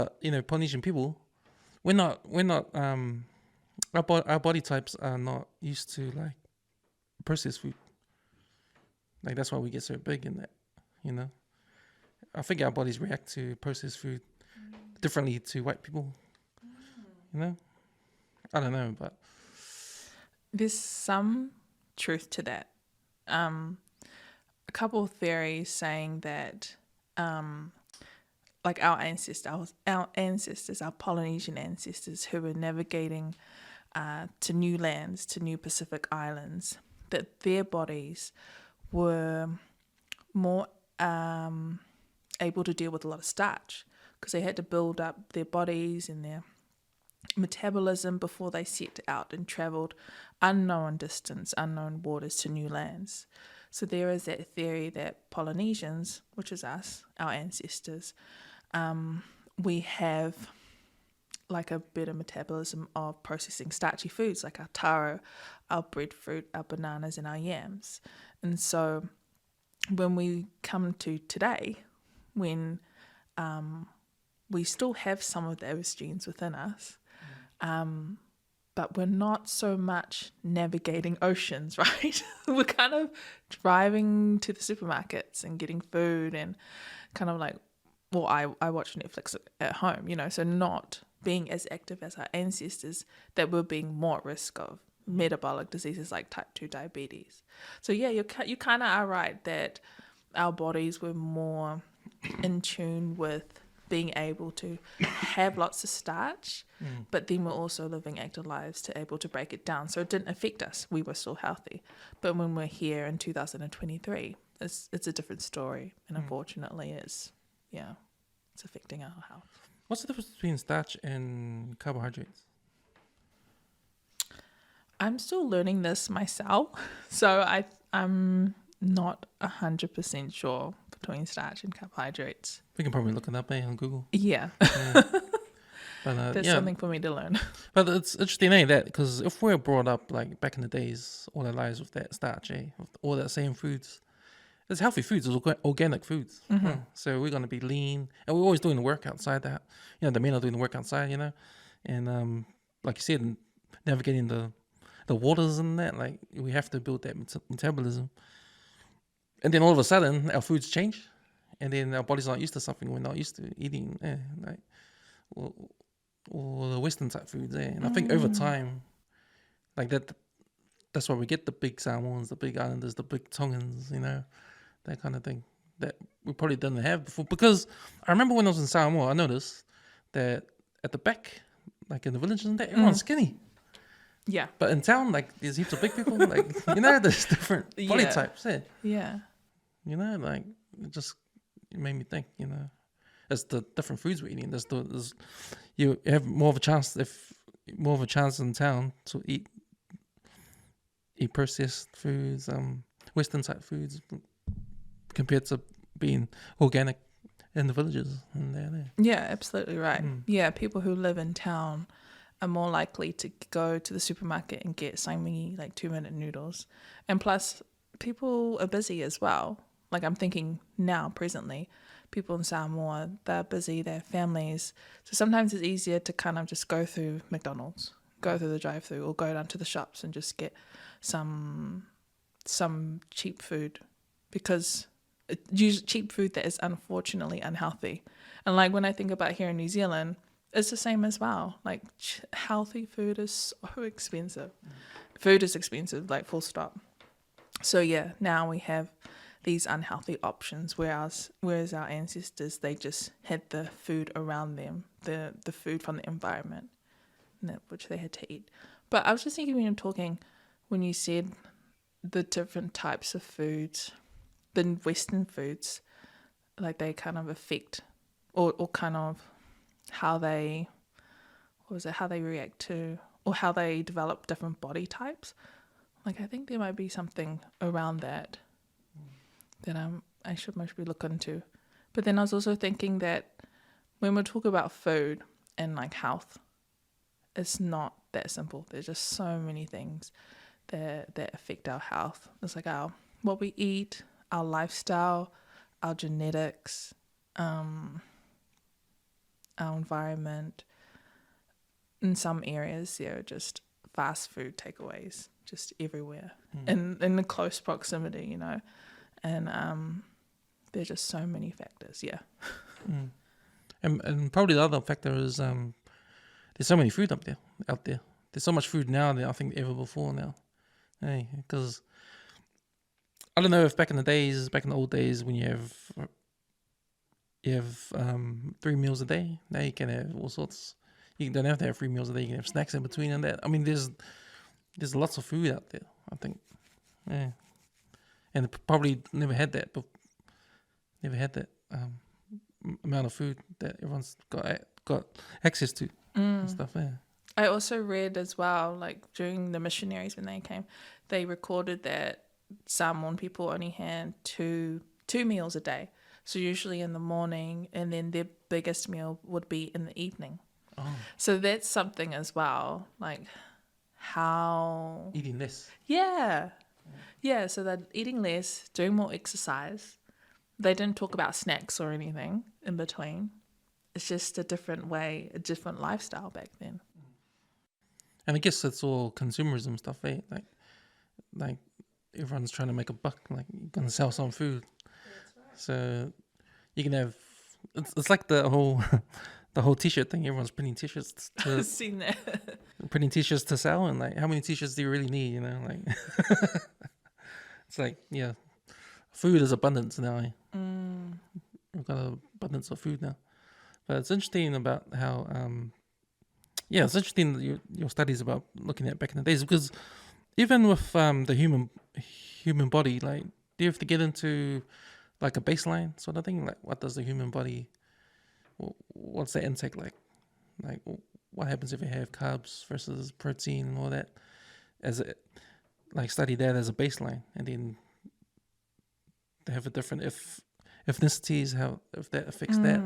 But Polynesian people, we're not our body types are not used to like processed food. Like that's why we get so big in that. I think our bodies react to processed food differently to white people. I don't know, but there's some truth to that. A couple of theories saying that like our ancestors, our Polynesian ancestors who were navigating to new lands, to new Pacific islands, that their bodies were more able to deal with a lot of starch because they had to build up their bodies and their metabolism before they set out and travelled unknown distance, unknown waters to new lands. So there is that theory that Polynesians, which is us, our ancestors, we have like a better metabolism of processing starchy foods like our taro, our breadfruit, our bananas and our yams. And so when we come to today, when we still have some of those genes within us, but we're not so much navigating oceans, right? We're kind of driving to the supermarkets and getting food and kind of like, well, I watch Netflix at home, so not being as active as our ancestors, that we're being more at risk of metabolic diseases like type 2 diabetes. So yeah, you kind of are right that our bodies were more in tune with being able to have lots of starch, but then we're also living active lives to able to break it down. So it didn't affect us. We were still healthy. But when we're here in 2023, it's a different story. And unfortunately, it's affecting our health. What's the difference between starch and carbohydrates? I'm still learning this myself. So I'm not 100% sure between starch and carbohydrates. We can probably look it up on Google. Yeah. But, There's something for me to learn. But it's interesting, that because if we're brought up like back in the days, all our lives with that starch, with all that same foods, it's healthy foods, it's organic foods. So we're going to be lean, and we're always doing the work outside that. The men are doing the work outside, and like you said, navigating the waters and that, like we have to build that metabolism. And then all of a sudden, our foods change, and then our body's not used to something we're not used to eating, or the Western type foods. And I think over time, like that's why we get the big Samoans, the big Islanders, the big Tongans, that kind of thing that we probably didn't have before. Because I remember when I was in Samoa, I noticed that at the back, like in the villages and that, everyone's skinny. Yeah. But in town, like, there's heaps of big people. Like, there's different body types. Yeah. Like, it made me think, it's the different foods we're eating. You have more of a chance in town to eat processed foods, Western type foods, compared to being organic in the villages. And yeah, absolutely right. Yeah, people who live in town are more likely to go to the supermarket and get Saimini, like 2-minute noodles. And plus, people are busy as well. Like I'm thinking now, presently, people in Samoa, they're busy, they have families. So sometimes it's easier to kind of just go through McDonald's, go through the drive-thru, or go down to the shops and just get some cheap food, because use cheap food that is unfortunately unhealthy. And like when I think about here in New Zealand, it's the same as well. Like healthy food is so expensive. Food is expensive, like full stop. So yeah, now we have these unhealthy options, whereas our ancestors, they just had the food around them, the food from the environment, which they had to eat. But I was just thinking when you're talking, when you said the different types of foods, the Western foods, like they kind of affect or kind of how they react to, or how they develop different body types. Like I think there might be something around that I should maybe look into. But then I was also thinking that when we talk about food and like health, it's not that simple. There's just so many things that affect our health. It's like what we eat, our lifestyle, our genetics, our environment. In some areas, there are just fast food takeaways just everywhere in the close proximity, you know. And there's just so many factors, yeah. And probably the other factor is there's so many food out there. There's so much food now than I think ever before now. Hey, because I don't know if back in the old days when you have 3 meals a day. Now you can have all sorts. You don't have to have 3 meals a day. You can have snacks in between and that. I mean, there's lots of food out there, I think. Yeah. And probably never had that amount of food that everyone's got access to and stuff. Yeah. I also read as well, like during the missionaries when they came, they recorded that Samoan people only had two meals a day. So usually in the morning, and then their biggest meal would be in the evening. Oh. So that's something as well, like how... Eating less. Yeah. Yeah, so they're eating less, doing more exercise. They didn't talk about snacks or anything in between. It's just a different way, a different lifestyle back then. And I guess it's all consumerism stuff, eh? Like everyone's trying to make a buck. Like you're gonna sell some food, so you can have. It's like the whole T-shirt thing. Everyone's printing T-shirts. I've seen that. Printing T-shirts to sell, and like how many T-shirts do you really need? You know, like it's like food is abundance now. Eh? We've got an abundance of food now, but it's interesting about how. It's interesting that your studies about looking at back in the days, because even with the human body, like, do you have to get into like a baseline sort of thing? Like, what does the human body, what's the intake like? Like, what happens if you have carbs versus protein and all that? Study that as a baseline, and then they have a different ethnicities, if that affects that.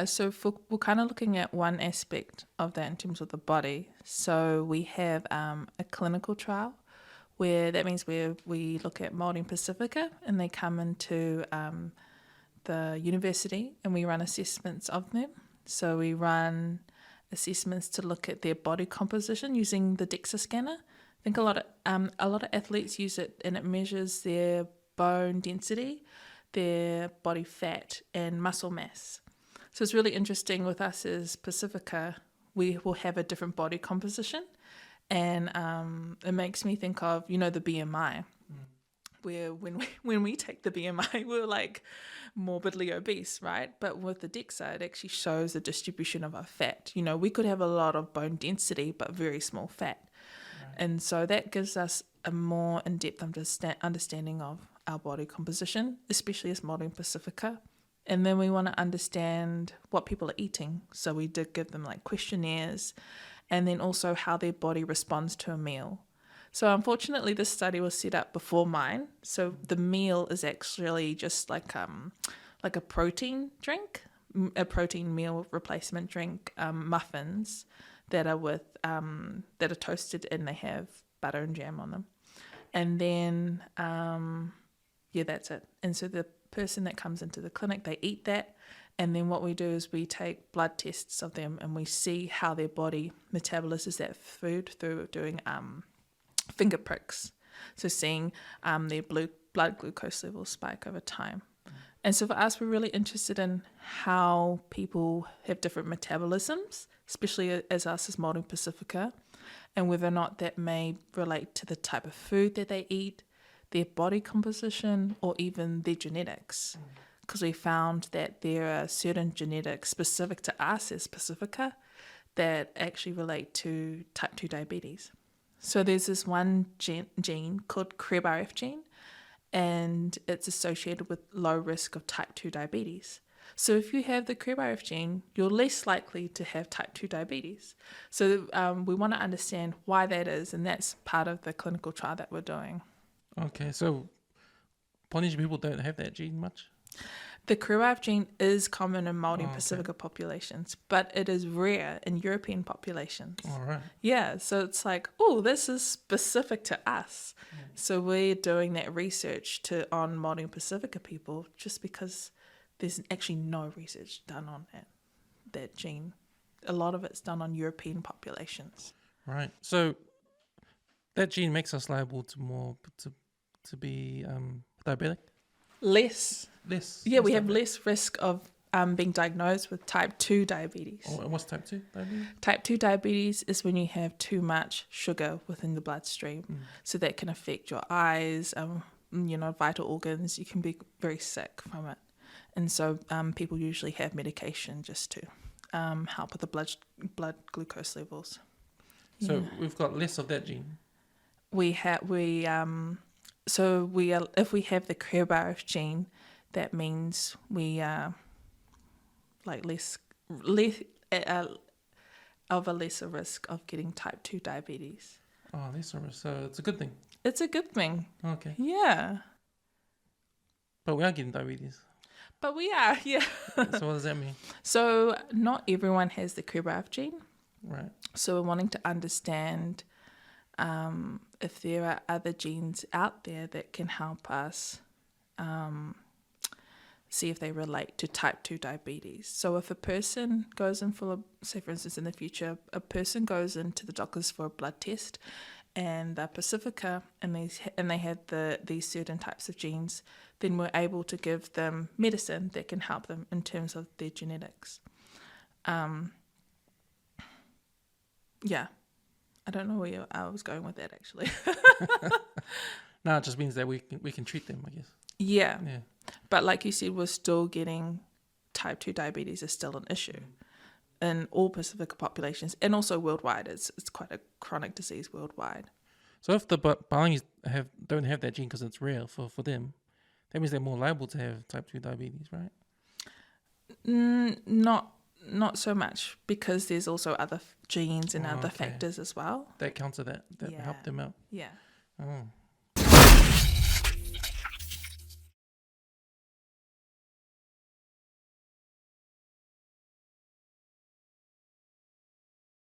So we're kind of looking at one aspect of that in terms of the body. So we have a clinical trial where we look at Māori Pasifika, and they come into the university and we run assessments of them. So we run assessments to look at their body composition using the DEXA scanner. I think a lot of athletes use it, and it measures their bone density, their body fat and muscle mass. So it's really interesting with us as Pasifika, we will have a different body composition, and it makes me think of, the BMI, where when we take the BMI, we're like morbidly obese, right? But with the DEXA, it actually shows the distribution of our fat. We could have a lot of bone density, but very small fat. Right. And so that gives us a more in-depth understanding of our body composition, especially as Māori Pasifika. And then we want to understand what people are eating. So we did give them like questionnaires, and then also how their body responds to a meal. So unfortunately, this study was set up before mine. So the meal is actually just like a protein drink, a protein meal replacement drink, muffins that are toasted and they have butter and jam on them. And then that's it. And so the person that comes into the clinic, they eat that, and then what we do is we take blood tests of them and we see how their body metabolizes that food through doing finger pricks. So seeing their blood glucose levels spike over time. And so for us, we're really interested in how people have different metabolisms, especially as us as Māori Pasifika, and whether or not that may relate to the type of food that they eat, their body composition, or even their genetics. Because we found that there are certain genetics specific to us as Pasifika that actually relate to type 2 diabetes. So there's this one gene called CREBRF gene, and it's associated with low risk of type 2 diabetes. So if you have the CREBRF gene, you're less likely to have type 2 diabetes. So we want to understand why that is, and that's part of the clinical trial that we're doing. Okay, so Polynesian people don't have that gene much? The CREBRF gene is common in Māori Pasifika populations, but it is rare in European populations. All right. Yeah, so it's like, this is specific to us. So we're doing that research on Māori Pasifika people just because there's actually no research done on that gene. A lot of it's done on European populations. Right. So that gene makes us liable to more to be diabetic. Less. Less. Yeah, less we have diabetic. less risk of being diagnosed with type 2 diabetes. Oh, and what's type 2 diabetes? Type 2 diabetes is when you have too much sugar within the bloodstream. So that can affect your eyes, vital organs. You can be very sick from it. And so people usually have medication just to help with the blood glucose levels. So we've got less of that gene. If we have the CRBRF gene, that means we are less of a lesser risk of getting type 2 diabetes. Oh, lesser. So it's a good thing. It's a good thing. Okay. Yeah. But we are getting diabetes. But we are, yeah. So what does that mean? So not everyone has the CRBRF gene. Right. So we're wanting to understand if there are other genes out there that can help us see if they relate to type 2 diabetes. So if a person goes in say for instance in the future, a person goes into the doctors for a blood test and they're Pasifika and they have these certain types of genes, then we're able to give them medicine that can help them in terms of their genetics. Yeah. I don't know where I was going with that actually. No, it just means that we can treat them, I guess. Yeah. Yeah. But like you said, we're still getting type 2 diabetes is still an issue in all Pacific populations and also worldwide. It's quite a chronic disease worldwide. So if the Palangis don't have that gene because it's rare for them, that means they're more liable to have type 2 diabetes, right? Not so much, because there's also other genes and other okay. factors as well. That counter that Yeah. help them out. Yeah. Oh.